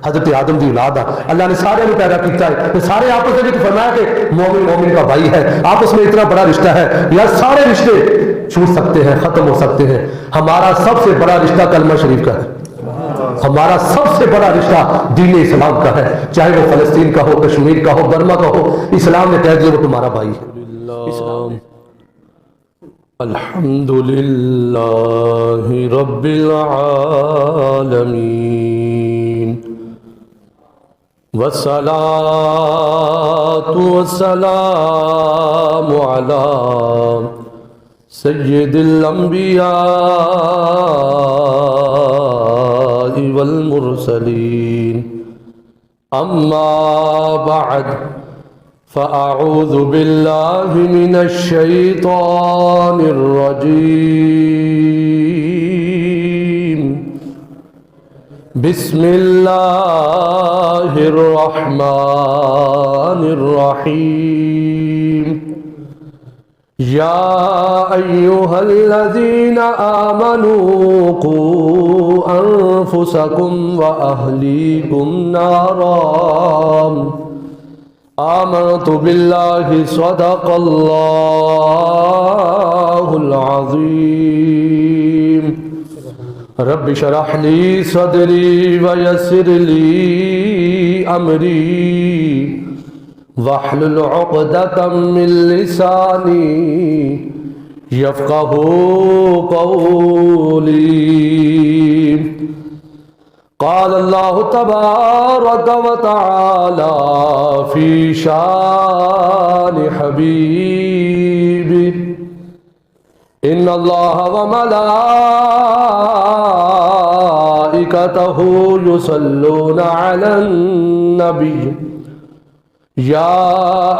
حضرت آدم دی اولاد ہے، اللہ نے سارے نے پیدا کیتا ہے، تو سارے آپس میں فرمایا کہ مومن مومن کا بھائی ہے، آپس میں اتنا بڑا رشتہ ہے، یا سارے رشتے چھوٹ سکتے ہیں، ختم ہو سکتے ہیں، ہمارا سب سے بڑا رشتہ کلمہ شریف کا ہے، ہمارا سب سے بڑا رشتہ دین اسلام کا ہے، چاہے وہ فلسطین کا ہو، کشمیر کا ہو، برما کا ہو، اسلام نے کہہ دیا وہ تمہارا بھائی ہے۔ الحمد للہ رب العالمین والصلاة والسلام على سید الانبیاء والمرسلین اما بعد فأعوذ باللہ من الشیطان الرجیم بسم اللہ الرحمن الرحیم یا ایہا الذین آمنوا قوا انفسکم واہلیکم نارا آمنت باللہ صدق اللہ العظیم رب اشرح لی صدری ویسر لی امری واحلل عقدۃ من لسانی یفقہوا قولی قال اللہ تبارک و تعالی فی شان حبیبہ ان اللہ و ملائکتہ یصلون علی النبی یا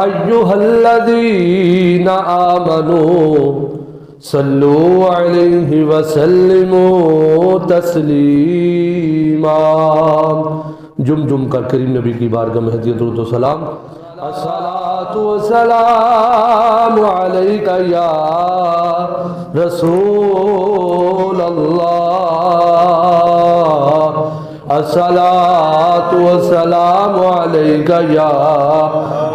ایہا الذین آمنوا صلوا علیہ وسلموا تسلیما۔ جم جم کر کریم نبی کی بارگاہ میں ہدیہ درود و سلام۔ الصلاۃ والسلام علیک یا رسول اللہ، الصلاۃ والسلام علیک یا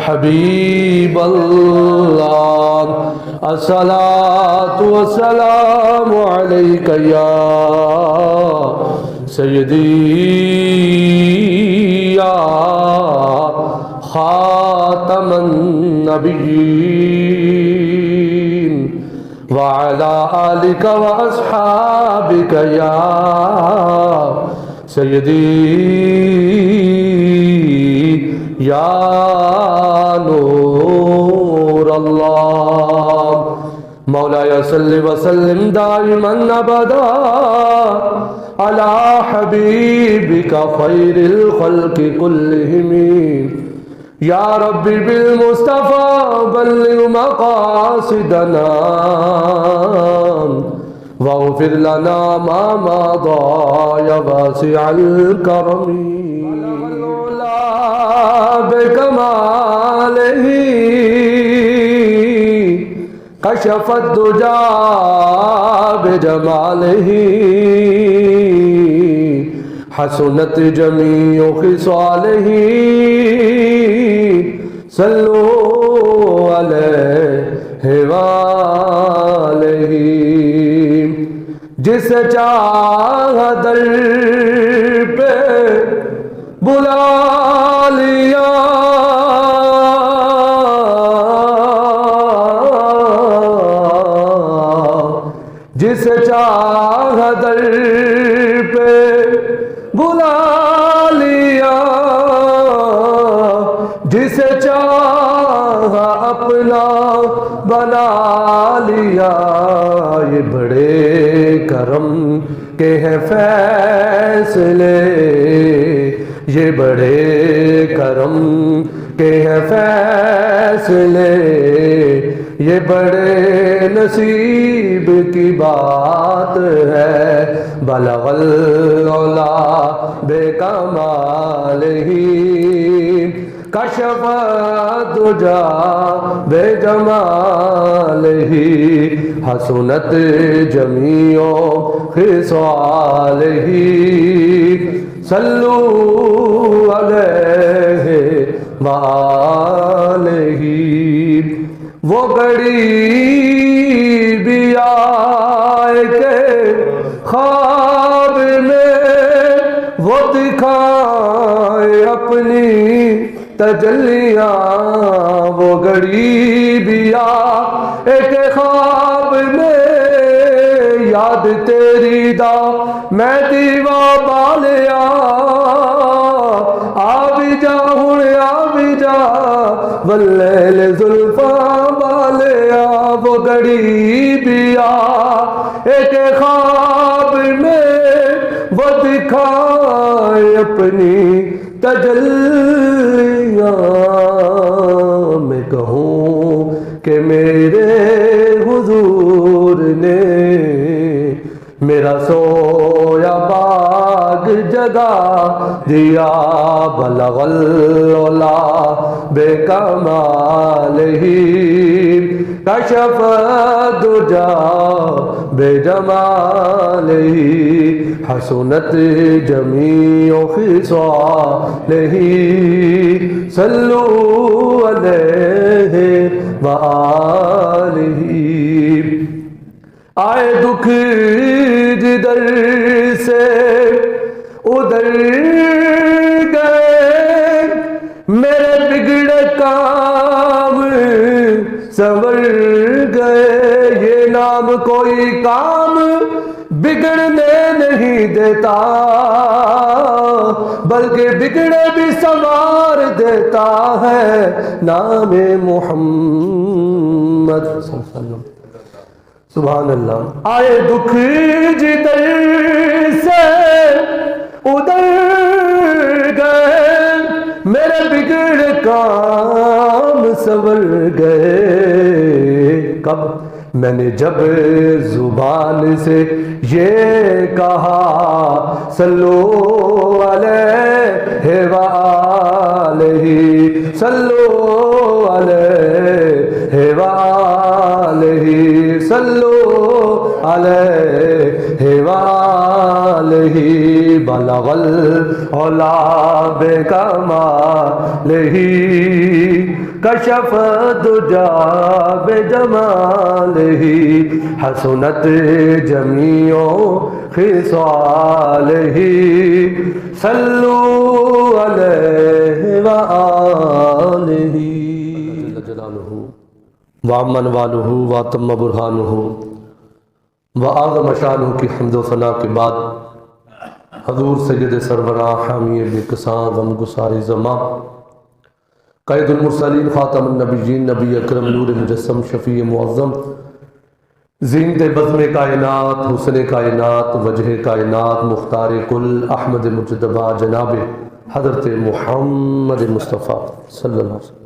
حبیب اللہ، الصلاۃ والسلام علیک یا سیدی یا خاتم النبیین وعلی آلک واصحابک یا سیدی یا نور اللہ مولایا صلی وسلم دائما ابدا علی حبیبک خیر الخلق کلہم یا ربی بالمصطفیٰ بلغ مقاصدنا واغفر لنا ما مضى یا واسع الکرم بکمالہ کشف الدجا بجمالہ حسنت جمیع خصالہ صلو علیہ وآلہ جس چاہ در پہ بلا لیا جس چاہ در پہ بلا لیا جس چاہ اپنا بنا لیا یہ بڑے کرم کے ہیں فیصلے یہ بڑے کرم کے ہیں فیصلے یہ بڑے نصیب کی بات ہے بلغ العلا بکمالہ کشف الدجا بجمالہ حسنت جمیع خصالہ صلو علیہ وآلہ۔ وہ گھڑی بھی آئے کہ خواب میں وہ دکھائے اپنی تجلیاں، وہ گھڑی بھی آئے کہ خواب میں یاد تیری دا میں دیوا بالیا، آ بھی جا ہوں آ بھی جا واللیل زلفاں بالیا۔ وہ گھڑی بھی آئے کہ خواب میں وہ دکھائے اپنی تجلیاں، میں کہوں کہ میرے حضور نے میرا سویا باغ جگا دیا، بلغ العلا بکمالہ کشف الدجا بجمالہ، حسنت جمیع خصالہ، صلو علیہ وآلہ۔ آئے دکھ جدھر سے ادھر گئے، میرے بگڑے کام سنور گئے، یہ نام کوئی کام بگڑنے نہیں دیتا، بلکہ بگڑے بھی سنوار دیتا ہے، نام محمد صلی اللہ علیہ وسلم۔ سبحان اللہ۔ آئے دکھ جدھر سے ادھر گئے، میرے بگڑ کام سنور گئے، کب میں نے جب زبان سے یہ کہا صلو علیہ وآلہ، صلو علیہ وآلہ، صلو علیہ وآلہ، بلغ العلا بکمالہ کشف الدجا بجمالہ، حسنت جمیع خصالہ، صلو علیہ وآلہ۔ وعمن والہ واتم برہانہ وآغم شانہ کی حمد و ثنا کے بعد حضور سید سربراہ حامی بے کساں غم گسار زماں قائد المرسلین خاتم النبیین نبی اکرم نور مجسم شفیع معظم زینت بزم کائنات حسن کائنات وجہ کائنات مختار کل احمد مجتبی جناب حضرت محمد مصطفیٰ صلی اللہ علیہ وسلم۔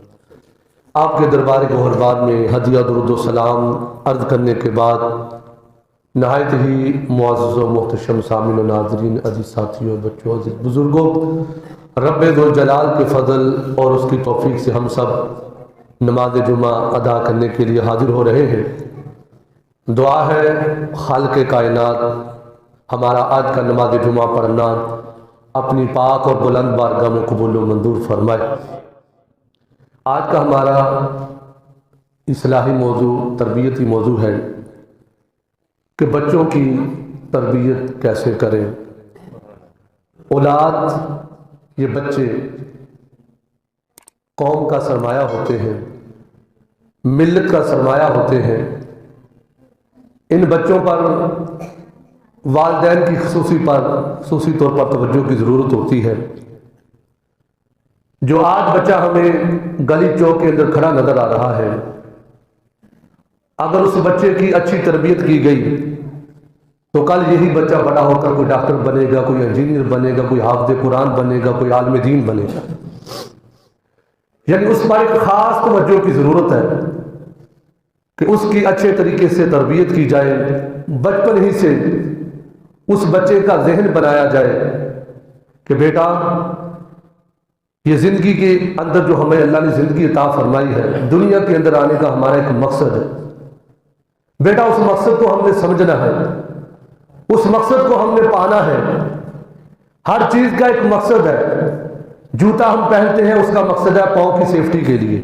آپ کے دربار گوہربار میں ہدیہ درود و سلام عرض کرنے کے بعد نہایت ہی معزز و محتشم سامعین و ناظرین، عزیز ساتھیوں، بچوں، عزیز بزرگوں، رب ذوالجلال کے فضل اور اس کی توفیق سے ہم سب نماز جمعہ ادا کرنے کے لیے حاضر ہو رہے ہیں۔ دعا ہے خالق کائنات ہمارا آج کا نماز جمعہ پڑھنا اپنی پاک اور بلند بارگاہ میں قبول و منظور فرمائے۔ آج کا ہمارا اصلاحی موضوع، تربیتی موضوع ہے کہ بچوں کی تربیت کیسے کریں۔ اولاد، یہ بچے قوم کا سرمایہ ہوتے ہیں، ملت کا سرمایہ ہوتے ہیں۔ ان بچوں پر والدین کی خصوصی طور پر توجہ کی ضرورت ہوتی ہے۔ جو آج بچہ ہمیں گلی چوک کے اندر کھڑا نظر آ رہا ہے، اگر اس بچے کی اچھی تربیت کی گئی تو کل یہی بچہ بڑا ہو کر کوئی ڈاکٹر بنے گا، کوئی انجینئر بنے گا، کوئی حافظ قرآن بنے گا، کوئی عالم دین بنے گا۔ یعنی اس پر ایک خاص توجہ کی ضرورت ہے کہ اس کی اچھے طریقے سے تربیت کی جائے، بچپن ہی سے اس بچے کا ذہن بنایا جائے کہ بیٹا یہ زندگی کے اندر جو ہمیں اللہ نے زندگی عطا فرمائی ہے، دنیا کے اندر آنے کا ہمارا ایک مقصد ہے۔ بیٹا اس مقصد کو ہم نے سمجھنا ہے، اس مقصد کو ہم نے پانا ہے۔ ہر چیز کا ایک مقصد ہے. جوتا ہم پہنتے ہیں اس کا مقصد ہے پاؤں کی سیفٹی کے لیے،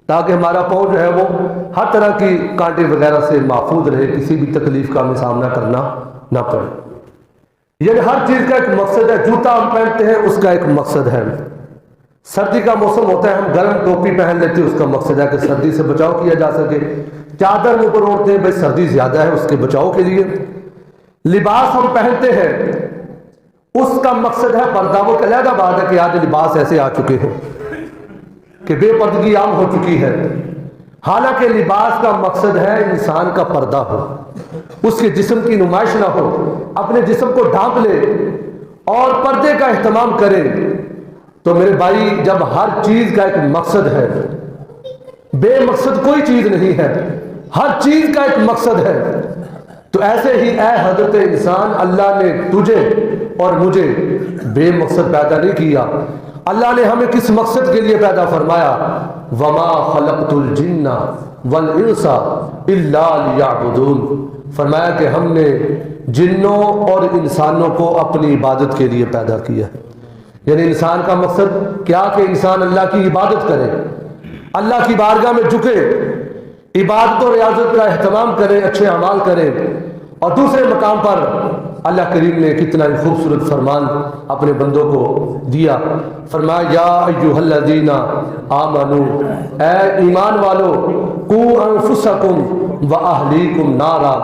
تاکہ ہمارا پاؤں جو ہے وہ ہر طرح کی کانٹے وغیرہ سے محفوظ رہے، کسی بھی تکلیف کا ہمیں سامنا کرنا نہ پڑے. یعنی ہر چیز کا ایک مقصد ہے. جوتا ہم پہنتے ہیں اس کا ایک مقصد ہے. سردی کا موسم ہوتا ہے، ہم گرم ٹوپی پہن لیتے ہیں، اس کا مقصد ہے کہ سردی سے بچاؤ کیا جا سکے. چادر منہ پر اوڑھتے ہیں، بھائی سردی زیادہ ہے، اس کے بچاؤ کے لیے. لباس ہم پہنتے ہیں اس کا مقصد ہے پردہ. وہ علیحدہ بات ہے کہ آج لباس ایسے آ چکے ہیں کہ بے پردگی عام ہو چکی ہے. حالانکہ لباس کا مقصد ہے انسان کا پردہ ہو، اس کے جسم کی نمائش نہ ہو، اپنے جسم کو ڈھانپ لے اور پردے کا اہتمام کرے. تو میرے بھائی، جب ہر چیز کا ایک مقصد ہے، بے مقصد کوئی چیز نہیں ہے، ہر چیز کا ایک مقصد ہے، تو ایسے ہی اے حضرت انسان، اللہ نے تجھے اور مجھے بے مقصد پیدا نہیں کیا. اللہ نے ہمیں کس مقصد کے لیے پیدا فرمایا؟ وما خلقت الجن والانس الا لیعبدون. فرمایا کہ ہم نے جنوں اور انسانوں کو اپنی عبادت کے لیے پیدا کیا. یعنی انسان کا مقصد کیا؟ کہ انسان اللہ کی عبادت کرے، اللہ کی بارگاہ میں جھکے، عبادت و ریاضت کا اہتمام کرے، اچھے اعمال کرے. اور دوسرے مقام پر اللہ کریم نے کتنا ہی خوبصورت فرمان اپنے بندوں کو دیا. فرمایا یا ایھا الذین آمنوا، اے ایمان والو، قوا انفسکم واہلیکم نارا.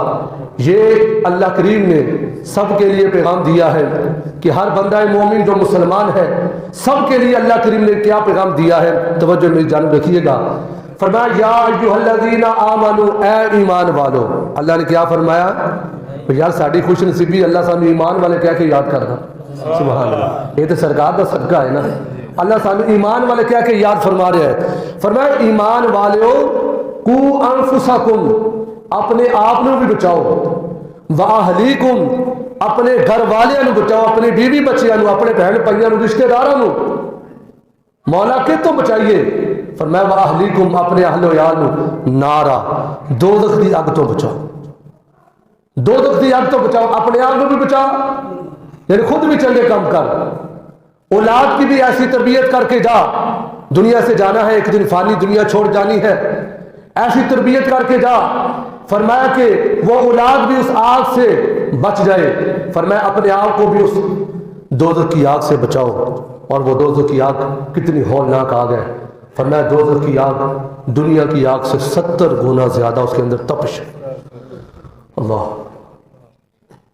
یہ اللہ کریم نے سب کے لیے پیغام دیا ہے کہ ہر بندہ مومن جو مسلمان ہے، سب کے لیے اللہ کریم نے کیا پیغام دیا ہے؟ توجہ میری جانب رکھیے گا. فرمایا یا ایھا الذین آمنوا، اے ایمان والو. اللہ نے کیا فرمایا؟ یار ساڑی خوش نصیبی اللہ سانو ایمان والے کہہ کے یاد کرنا. سبحان اللہ، یہ تو سرکار کا صدقہ ہے نا. اللہ سانو ایمان والے کہہ کے یاد فرما رہا ہے. فرمایا ایمان والو، قوا انفسکم، اپنے آپ نو بھی بچاؤ، واہلیکم، اپنے گھر والے نو بچاؤ، اپنے بیوی بچیاں نو، اپنے بہن بھائیاں نو، رشتہ داراں نو. مولا کہ تو بچائیے. فرمایا واہلیکم، اپنے اہل و عیال نو نارا، دوزخ دی اگ تو بچاؤ. دوزخ دی اگ تو بچاؤ، اپنے آپ کو بھی بچا، یعنی خود بھی چنگے کام کر. اولاد کی بھی ایسی تربیت کر کے جا. دنیا سے جانا ہے، ایک دن فانی دنیا چھوڑ جانی ہے، ایسی تربیت کر کے جا. فرمایا کہ وہ اولاد بھی اس آگ سے بچ جائے. فرمایا اپنے آپ کو بھی اس دوزخ کی آگ سے بچاؤ. اور وہ دوزخ کی آگ کتنی ہولناک آگ ہے. فرمایا دوزخ کی آگ دنیا کی آگ سے 70 گنا زیادہ اس کے اندر تپش ہے. اللہ،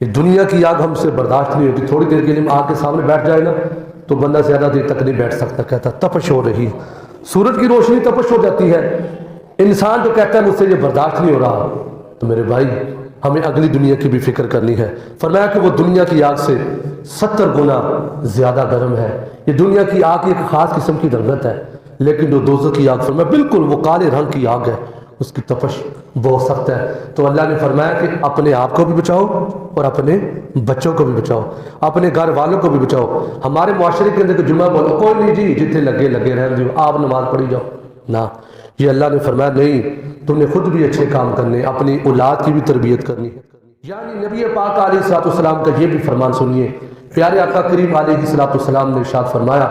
یہ دنیا کی آگ ہم سے برداشت نہیں ہوتی. تھوڑی دیر کے لیے آگ کے سامنے بیٹھ جائے نا تو بندہ زیادہ دیر تک نہیں بیٹھ سکتا. کہتا تپش ہو رہی ہے، سورج کی روشنی تپش ہو جاتی ہے. انسان تو کہتا ہے مجھ سے یہ برداشت نہیں ہو رہا. تو میرے بھائی، ہمیں اگلی دنیا کی بھی فکر کرنی ہے. فرمایا کہ وہ دنیا کی آگ سے 70 گنا زیادہ گرم ہے. یہ دنیا کی آگ ایک خاص قسم کی رنگت ہے، لیکن جو دوزخ کی آگ، فرمایا بالکل وہ کالے رنگ کی آگ ہے، اس کی تپش بہت سخت ہے. تو اللہ نے فرمایا کہ اپنے آپ کو بھی بچاؤ اور اپنے بچوں کو بھی بچاؤ، اپنے گھر والوں کو بھی بچاؤ. ہمارے معاشرے کے اندر جمعہ بولو، کوئی نہیں جی جتنے لگے لگے رہنے دو، آپ نماز پڑھی جاؤ. نہ، یہ اللہ نے فرمایا نہیں، تم نے خود بھی اچھے کام کرنے، اپنی اولاد کی بھی تربیت کرنی ہے. یعنی نبی پاک علیہ الصلوۃ والسلام کا یہ بھی فرمان سنیے. پیارے آقا کریم علیہ الصلوۃ والسلام نے ارشاد فرمایا،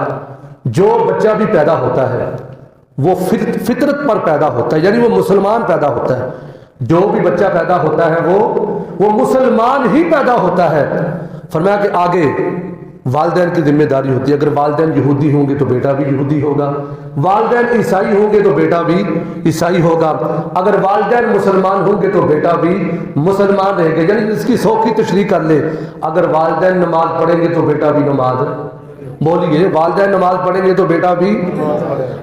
جو بچہ بھی پیدا ہوتا ہے وہ فطرت پر پیدا ہوتا ہے، یعنی وہ مسلمان پیدا ہوتا ہے. جو بھی بچہ پیدا ہوتا ہے وہ مسلمان ہی پیدا ہوتا ہے. فرمایا کہ آگے والدین کی ذمہ داری ہوتی ہے. اگر والدین یہودی ہوں گے تو بیٹا بھی یہودی ہوگا، والدین عیسائی ہوں گے تو بیٹا بھی عیسائی ہوگا، اگر والدین مسلمان ہوں گے تو بیٹا بھی مسلمان رہے گا. یعنی اس کی سوکھی تشریح کر لے، اگر والدین نماز پڑھیں گے تو بیٹا بھی نماز، بولیے والدین نماز پڑھیں گے تو بیٹا بھی.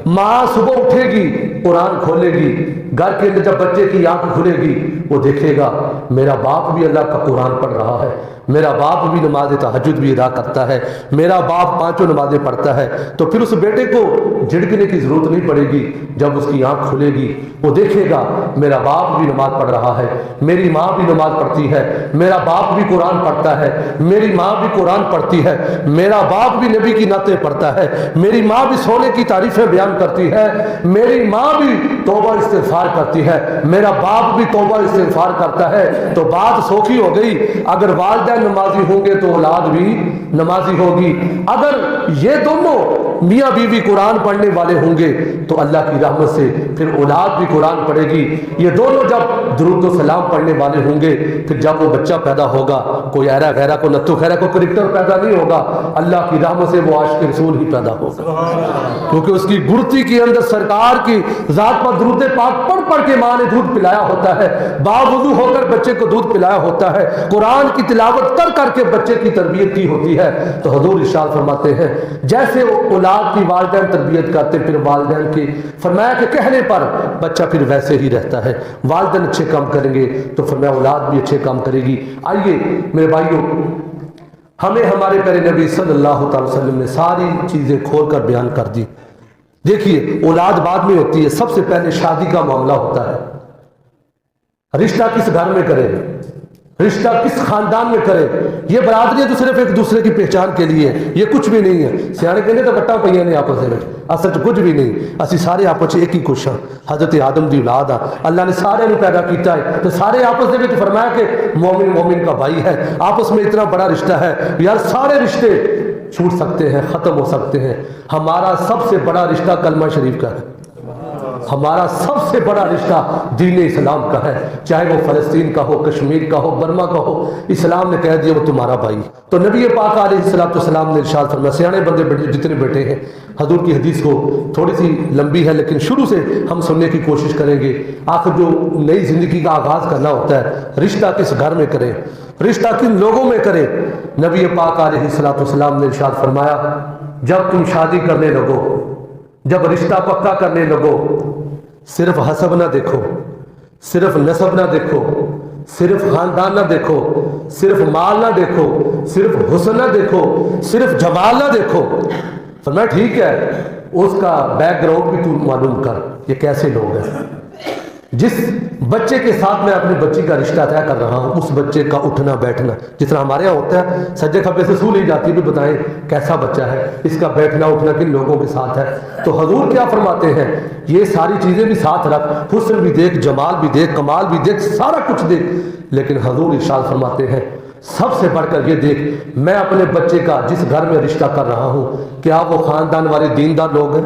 ماں صبح اٹھے گی، قرآن کھولے گی، گھر کے اندر جب بچے کی آنکھ کھلے گی وہ دیکھے گا میرا باپ بھی اللہ کا قرآن پڑھ رہا ہے، میرا باپ بھی نماز تہجد بھی ادا کرتا ہے، میرا باپ 5 نمازیں پڑھتا ہے. تو پھر اس بیٹے کو جھڑکنے کی ضرورت نہیں پڑے گی. جب اس کی آنکھ کھلے گی وہ دیکھے گا میرا باپ بھی نماز پڑھ رہا ہے، میری ماں بھی نماز پڑھتی ہے، میرا باپ بھی قرآن پڑھتا ہے، میری ماں بھی قرآن پڑھتی ہے، میرا باپ بھی نبی کی نعتیں پڑھتا ہے، میری ماں بھی سونے کی تعریفیں بیان کرتی ہے، میری ماں بھی توبہ استغفار کرتی ہے، میرا باپ بھی توبہ استغفار کرتا ہے. تو بات سوکھی ہو گئی. اگر والدین والدین نمازی ہوں گے تو اولاد بھی نمازی ہوگی. اگر یہ دونوں میاں بیوی قرآن پڑھنے والے ہوں گے تو اللہ کی رحمت سے پھر اولاد بھی قرآن پڑھے گی. یہ دونوں جب درود و سلام پڑھنے والے ہوں گے پھر جب وہ بچہ پیدا ہوگا کوئی ایرا غیرہ کو نتو خیرہ کو کرکٹر پیدا نہیں ہوگا, اللہ کی رحمت سے وہ عاشق رسول ہی پیدا ہوگا, کیونکہ اس کی گڑتی کے اندر سرکار کی ذات پر درود پاک پڑھ پڑھ کے ماں نے دودھ پلایا ہوتا ہے, باوضو ہو کر بچے کو دودھ پلایا ہوتا ہے, قرآن کی تلاوت کر کر کے بچے کی تربیت کی ہوتی ہے. تو حضور ارشاد فرماتے ہیں جیسے اولاد کی والدین تربیت کرتے پھر والدین کی فرمایا کہ کہنے پر بچہ پھر ویسے ہی رہتا ہے. والدین اچھے کام کریں گے تو فرمایا اولاد بھی اچھے کام کرے گی. آئیے میرے بھائیوں, ہمیں ہمارے پیارے نبی صلی اللہ تعالی وسلم نے ساری چیزیں کھول کر بیان کر دی. دیکھیے اولاد بعد میں ہوتی ہے, سب سے پہلے شادی کا معاملہ ہوتا ہے. رشتہ کس گھر میں کرے, رشتہ کس خاندان میں کرے. یہ برادری تو صرف ایک دوسرے کی پہچان کے لیے, یہ کچھ بھی نہیں ہے. سیانے کہنے تو بٹا پہ نے آپس میں, اصل کچھ بھی نہیں. اسی سارے آپس ایک ہی کچھ ہیں, حضرت آدم دی اولاد آ, اللہ نے سارے نے پیدا کیتا ہے تو سارے آپس میں فرمایا کہ مومن مومن کا بھائی ہے. آپس میں اتنا بڑا رشتہ ہے یار, سارے رشتے چھوٹ سکتے ہیں, ختم ہو سکتے ہیں. ہمارا سب سے بڑا رشتہ کلمہ شریف کا ہے, ہمارا سب سے بڑا رشتہ دین اسلام کا ہے. چاہے وہ فلسطین کا ہو, کشمیر کا ہو, برما کا ہو, اسلام نے کہہ دیا وہ تمہارا بھائی. تو نبی پاک علیہ السلام نے ارشاد فرمایا, سیانے بندے جتنے بیٹھے ہیں, حضور کی حدیث کو تھوڑی سی لمبی ہے لیکن شروع سے ہم سننے کی کوشش کریں گے. آخر جو نئی زندگی کا آغاز کرنا ہوتا ہے, رشتہ کس گھر میں کریں, رشتہ کن لوگوں میں کریں. نبی پاک علیہ السلام نے ارشاد فرمایا جب تم شادی کرنے لگو, جب رشتہ پکا کرنے لگو, صرف حسب نہ دیکھو, صرف نسب نہ دیکھو, صرف خاندان نہ دیکھو, صرف مال نہ دیکھو, صرف حسن نہ دیکھو, صرف جمال نہ دیکھو. فرمایا ٹھیک ہے, اس کا بیک گراؤنڈ بھی تو معلوم کر, یہ کیسے لوگ ہیں. جس بچے کے ساتھ میں اپنی بچی کا رشتہ طے کر رہا ہوں, اس بچے کا اٹھنا بیٹھنا جس طرح ہمارے یہاں ہوتا ہے, سجے کھبے سے سو لی جاتی ہے, بھی بتائیں کیسا بچہ ہے, اس کا بیٹھنا اٹھنا کن لوگوں کے ساتھ ہے. تو حضور کیا فرماتے ہیں, یہ ساری چیزیں بھی ساتھ رکھ, حسن بھی دیکھ, جمال بھی دیکھ, کمال بھی دیکھ, سارا کچھ دیکھ. لیکن حضور ارشاد فرماتے ہیں سب سے بڑھ کر یہ دیکھ, میں اپنے بچے کا جس گھر میں رشتہ کر رہا ہوں کیا وہ خاندان والے دیندار لوگ ہیں.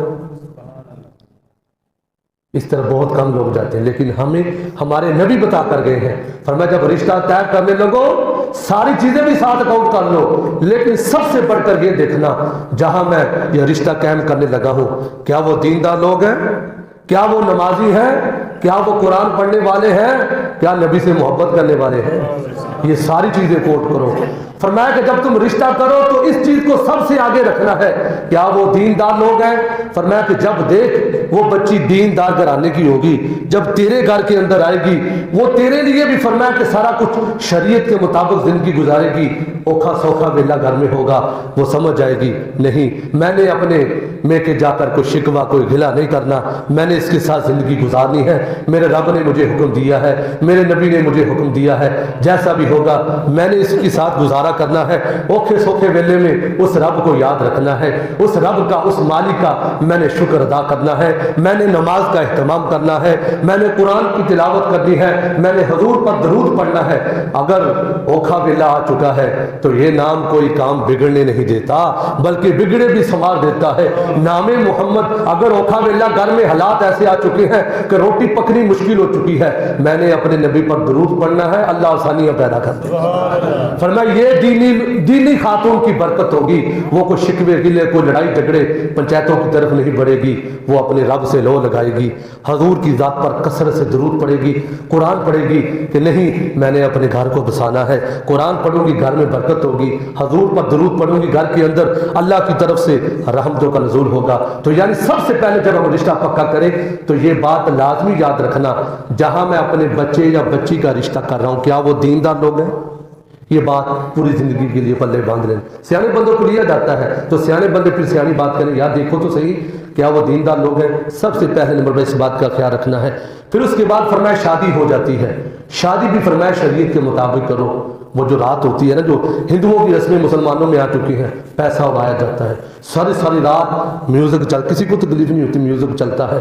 اس طرح بہت کم لوگ جاتے ہیں, لیکن ہمیں ہمارے نبی بتا کر گئے ہیں, فرمایا جب رشتہ طے کرنے لگو ساری چیزیں بھی ساتھ اکاؤنٹ کر لو, لیکن سب سے بڑھ کر یہ دیکھنا جہاں میں یہ رشتہ قائم کرنے لگا ہوں کیا وہ دیندار لوگ ہیں, کیا وہ نمازی ہیں, کیا وہ قرآن پڑھنے والے ہیں, کیا نبی سے محبت کرنے والے ہیں. یہ ساری چیزیں کوٹ کرو. فرمایا کہ جب تم رشتہ کرو تو اس چیز کو سب سے آگے رکھنا ہے, کیا وہ دیندار لوگ ہیں. فرمایا کہ جب دیکھ وہ بچی دیندار گھرانے کی ہوگی, جب تیرے گھر کے اندر آئے گی وہ تیرے لیے بھی فرمایا کہ سارا کچھ شریعت کے مطابق زندگی گزارے گی. اوکھا سوکھا ویلا گھر میں ہوگا, وہ سمجھ جائے گی نہیں میں نے اپنے میں کے جا کر کوئی شکوہ کوئی گلا نہیں کرنا, میں نے اس کے ساتھ زندگی گزارنی ہے. میرے رب نے مجھے حکم دیا ہے, میرے نبی نے مجھے حکم دیا ہے, جیسا بھی ہوگا میں نے اس کے ساتھ گزارا کرنا ہے. اوکھے سوکھے ویلے میں اس رب کو یاد رکھنا ہے, اس رب کا اس مالک کا میں نے شکر ادا کرنا ہے, میں نے نماز کا اہتمام کرنا ہے, میں نے قرآن کی تلاوت کرنی ہے, میں نے حضور پر درود پڑھنا ہے. اگر اوکھا ویلا آ چکا ہے تو یہ نام کوئی کام بگڑنے نہیں دیتا بلکہ بگڑے بھی سنوار دیتا ہے. نام محمد اگر اوکھا ویلا گھر میں حالات ایسے آ چکے ہیں کہ روٹی پکنی مشکل ہو چکی ہے, میں نے اپنے نبی پر درود پڑھنا ہے, اللہ آسانیاں پیدا کر دے. فرمایا یہ دینی خاتون کی برکت ہوگی, وہ کوئی شکوے گلے کوئی لڑائی جھگڑے پنچایتوں کی طرف نہیں بڑھے گی, وہ اپنے رب سے لو لگائے گی, حضور کی ذات پر کثرت سے درود پڑھے گی, قرآن پڑھے گی کہ نہیں میں نے اپنے گھر کو بسانا ہے, قرآن پڑھوں گی گھر میں برکت ہوگی, حضور پر درود پڑھوں گی گھر کے اندر اللہ کی طرف سے رحمتوں کا نزول ہوگا. تو یعنی سب سے پہلے جب ہم رشتہ پکا کریں تو یہ بات لازمی یاد رکھنا, جہاں میں اپنے بچے یا بچی کا رشتہ کر رہا ہوں کیا وہ دیندار لوگ ہیں. یہ بات پوری زندگی کے لیے پلے باندھ لیں. سیانے بندوں کو لیا جاتا ہے تو سیانے بندے پھر سیانی بات کریں, یار دیکھو تو صحیح کیا وہ دیندار لوگ ہیں. سب سے پہلے نمبر پر اس بات کا خیال رکھنا ہے. پھر اس کے بعد فرمایا شادی ہو جاتی ہے, شادی بھی فرمایا شریعت کے مطابق کرو. وہ جو رات ہوتی ہے نا جو ہندوؤں کی رسمیں مسلمانوں میں آ چکی ہیں, پیسہ اڑایا جاتا ہے, ساری رات میوزک کسی کو تکلیف نہیں ہوتی, میوزک چلتا ہے,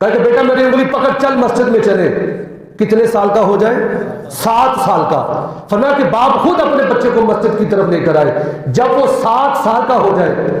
کہا کہ بیٹا میری انگلی پکڑ چل مسجد میں چلے. کتنے سال کا ہو جائے؟ 7 سال کا. فرمایا کہ باپ خود اپنے بچے کو مسجد کی طرف لے کر آئے. جب وہ 7 سال کا ہو جائے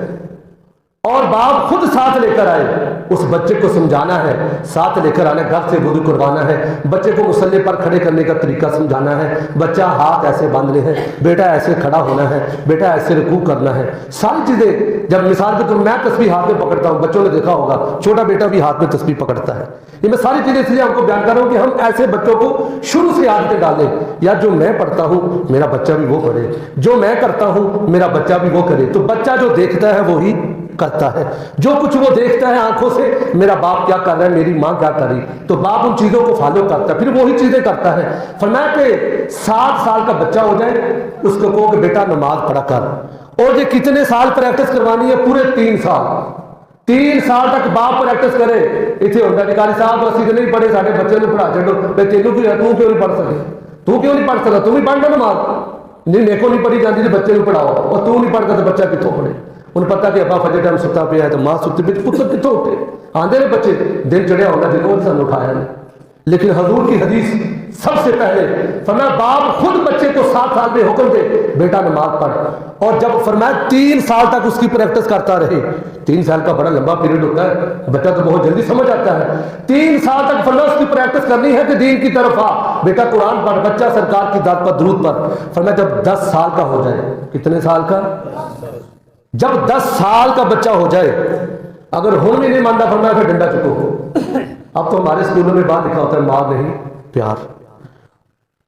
اور باپ خود ساتھ لے کر آئے, اس بچے کو سمجھانا ہے, ساتھ لے کر آنا, گھر سے وضو کروانا ہے, بچے کو مصلی پر کھڑے کرنے کا طریقہ سمجھانا ہے, بچہ ہاتھ ایسے باندھنے ہیں, بیٹا ایسے کھڑا ہونا ہے, بیٹا ایسے رکوع کرنا ہے, ساری چیزیں. جب مثال کے طور میں تسبیح ہاتھ میں پکڑتا ہوں, بچوں نے دیکھا ہوگا چھوٹا بیٹا بھی ہاتھ میں تسبیح پکڑتا ہے. یہ میں ساری چیزیں اس لیے آپ کو بیان کر رہا ہوں کہ ہم ایسے بچوں کو شروع سے عادتیں ڈالیں, یا جو میں پڑھتا ہوں میرا بچہ بھی وہ پڑھے, جو میں کرتا ہوں میرا بچہ بھی وہ کرے. تو بچہ جو دیکھتا ہے وہی کرتا ہے, جو کچھ وہ دیکھتا ہے آنکھوں سے, میرا باپ کیا کر رہا ہے, میری ماں کیا کر رہی, تو باپ ان چیزوں کو فالو کرتا ہے, پھر وہی چیزیں کرتا ہے. فرمایا کہ 7 سال کا بچہ ہو جائے اس کو کہو کہ بیٹا نماز پڑھا کر. اور یہ کتنے سال پریکٹس کروانی ہے؟ پورے 3 سال. 3 سال تک باپ پریکٹس کرے. اتنے ہوتا ہے قاری صاحب اسی تو نہیں پڑھے, سارے بچے کو پڑھا چڑھو, تینوں کی تو کیوں نہیں پڑھ سکے, تو کیوں نہیں پڑھ سکتا, تم ہی پڑھنا نماز. نہیں میرے کو نہیں پڑھی جاتی تو بچے کو پڑھاؤ, اور تو نہیں پڑھتا تو بچہ کتوں پڑھے. انہیں پتا کہ ابا فجر ٹائم ستا پہ ہے تو ماں ستی پہ, پتر کتوں اٹھے, آندے نے بچے دن چڑھیا ہونا جنہوں نے سن اٹھایا نہیں. لیکن حضور کی حدیث سب سے پہلے فرمایا باپ خود بچے کو 7 سال میں حکم دے بیٹا نماز پڑھ. اور جب فرمایا 3 سال تک اس کی پریکٹس کرتا رہے. 3 سال کا بڑا لمبا پیریڈ ہوتا ہے, بچہ تو بہت جلدی سمجھ آتا ہے. 3 سال تک فرمایا اس کی پریکٹس کرنی ہے کہ دین کی طرف آ, بیٹا قرآن پڑھ, بچہ سرکار کی ذات پر درود پڑھ. فرمایا جب 10 سال کا ہو جائے. کتنے سال کا؟ جب 10 سال کا بچہ ہو جائے, اگر ہن بھی نہیں مانتا فرمایا پھر ڈنڈا چکو. اب تو ہمارے اسکولوں میں بات لکھا ہوتا ہے مار نہیں پیار.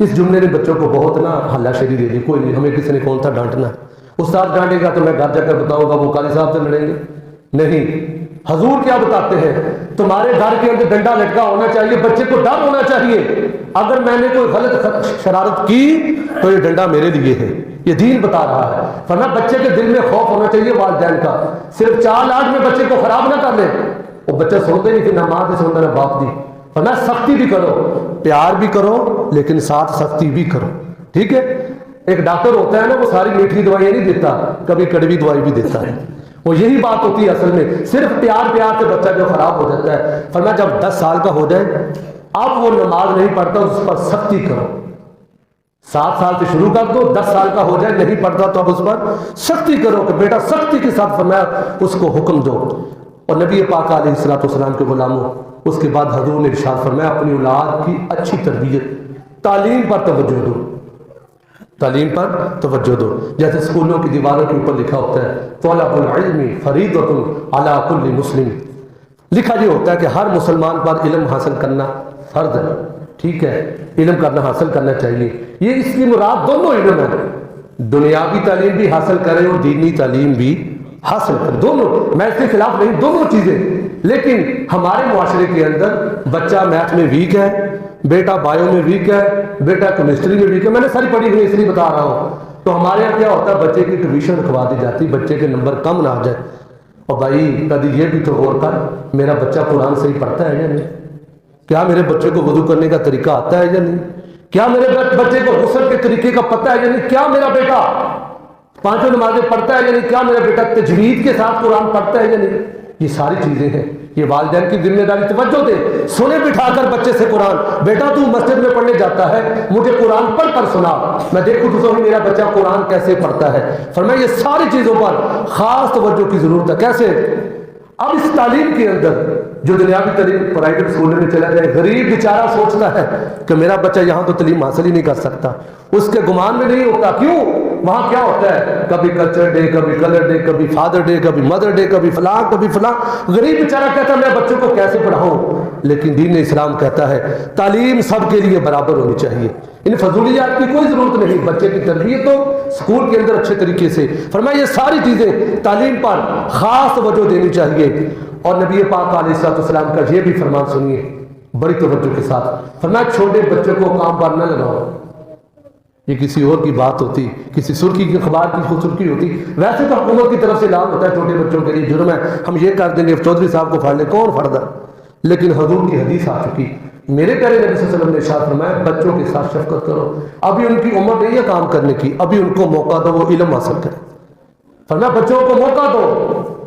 اس جملے نے بچوں کو بہت نا ہلا شری دے دی. کوئی نہیں, ہمیں کسی نے کون تھا ڈانٹنا, استاد ڈانٹے گا تو میں گھر جا کر بتاؤں گا وہ قاضی صاحب سے لڑیں گے. نہیں, حضور کیا بتاتے ہیں, تمہارے گھر کے اندر ڈنڈا لٹکا ہونا چاہیے, بچے کو ڈر ہونا چاہیے. اگر میں نے کوئی غلط شرارت کی تو یہ ڈنڈا میرے لیے ہے, یہ دین بتا رہا ہے. فرمایا بچے کے دل میں خوف ہونا چاہیے والدین کا. صرف 4 لاکھ میں بچے کو خراب نہ کر لے, وہ بچہ سنتے نہیں کہ نہ ماں کی سنتا نہ باپ کی. فرمایا سختی بھی کرو, پیار بھی کرو, لیکن ساتھ سختی بھی کرو. ٹھیک ہے, ایک ڈاکٹر ہوتا ہے نا, وہ ساری میٹھی دوائیں نہیں دیتا, کبھی کڑوی دوائی بھی دیتا ہے. وہ یہی بات ہوتی ہے اصل میں, صرف پیار سے بچہ جو خراب ہو جاتا ہے. فرمایا جب 10 سال کا ہو جائے, اب وہ نماز نہیں پڑھتا, اس پر سختی کرو. 7 سال سے شروع کر دو, 10 سال کا ہو جائے نہیں پڑھتا تو اب اس پر سختی کرو کہ بیٹا سختی کے ساتھ. فرمایا اس کو حکم دو. اور نبی پاک علیہ الصلوۃ والسلام کے غلاموں, اس کے بعد حضور نے ارشاد فرمایا اپنی اولاد کی اچھی تربیت, تعلیم پر توجہ دو, تعلیم پر توجہ دو. جیسے اسکولوں کی دیواروں کے اوپر لکھا ہوتا ہے طلب العلم فریضۃ علی کل مسلم, لکھا یہ ہوتا ہے کہ ہر مسلمان پر علم حاصل کرنا فرض ہے. ٹھیک ہے, علم کرنا حاصل کرنا چاہیے. یہ اس کی مراد دونوں علم ہے, دنیاوی تعلیم بھی حاصل کرے اور دینی تعلیم بھی حاصل کرے, دونوں. میں اس کے خلاف نہیں, دونوں چیزیں. لیکن ہمارے معاشرے کے اندر بچہ میتھ میں ویک ہے, بیٹا بایو میں ویک ہے, بیٹا کیمسٹری میں ویک ہے. میں نے ساری پڑھی ہوئی اس لیے بتا رہا ہوں. تو ہمارے یہاں کیا ہوتا ہے, بچے کی ٹیوشن رکھوا دی جاتی, بچے کے نمبر کم نہ آ جائے. اور بھائی کبھی یہ بھی تو غور کر, میرا بچہ قرآن صحیح پڑھتا ہے یا نہیں, کیا میرے بچے کو وضو کرنے کا طریقہ آتا ہے یا نہیں, کیا میرے بچے کو غسل کے طریقے کا پتہ ہے یا نہیں, کیا میرا بیٹا 5 نمازیں پڑھتا ہے یا نہیں, کیا میرا بیٹا تجوید کے ساتھ قرآن پڑھتا ہے یا نہیں. یہ ساری چیزیں ہیں, یہ والدین کی ذمہ داری. توجہ دے, سنے بٹھا کر بچے سے قرآن, بیٹا تو مسجد میں پڑھنے جاتا ہے, مجھے قرآن پڑھ کر سنا, میں دیکھوں تو میرا بچہ قرآن کیسے پڑھتا ہے. فرمایا یہ ساری چیزوں پر خاص توجہ کی ضرورت ہے. کیسے؟ اب اس تعلیم کے اندر جو دنیاوی تعلیم پرائیویٹ اسکول میں چلا جائے, غریب بیچارہ سوچتا ہے کہ میرا بچہ یہاں تو تعلیم حاصل ہی نہیں کر سکتا, اس کے گمان میں نہیں ہوتا. کیوں؟ وہاں کیا ہوتا ہے, کبھی کلچر ڈے, کبھی کلر ڈے, کبھی فادر ڈے, کبھی مدر ڈے, کبھی فلاں کبھی فلاں. غریب بیچارہ کہتا ہے میں بچوں کو کیسے پڑھاؤں. لیکن دین اسلام کہتا ہے تعلیم سب کے لیے برابر ہونی چاہیے, ان فضولیات کی کوئی ضرورت نہیں. بچے کی تربیت ہو اسکول کے اندر اچھے طریقے سے. فرمایا یہ ساری چیزیں تعلیم پر خاص توجہ دینی چاہیے. اور نبی پاک علیہ الصلوۃ والسلام کا یہ بھی فرمان سنیے بڑی توجہ کے ساتھ. فرمایا چھوٹے بچوں کو کام پر نہ لگاؤ. یہ کسی اور کی بات ہوتی, کسی سرخی کی اخبار کی خود سرخی ہوتی. ویسے تو حکومت کی طرف سے اعلان ہوتا ہے چھوٹے بچوں کے لیے جرم ہے, ہم یہ کر دیں گے, چودھری صاحب کو پھاڑ لیں, کون پھڑتا. لیکن حضور کی حدیث آ چکی, میرے پیارے نبی صلی اللہ علیہ وسلم نے ارشاد فرمایا بچوں کے ساتھ شفقت کرو. ابھی ان کی عمر نہیں ہے کام کرنے کی, ابھی ان کو موقع دو وہ علم حاصل کریں. فرمایا بچوں کو موقع دو,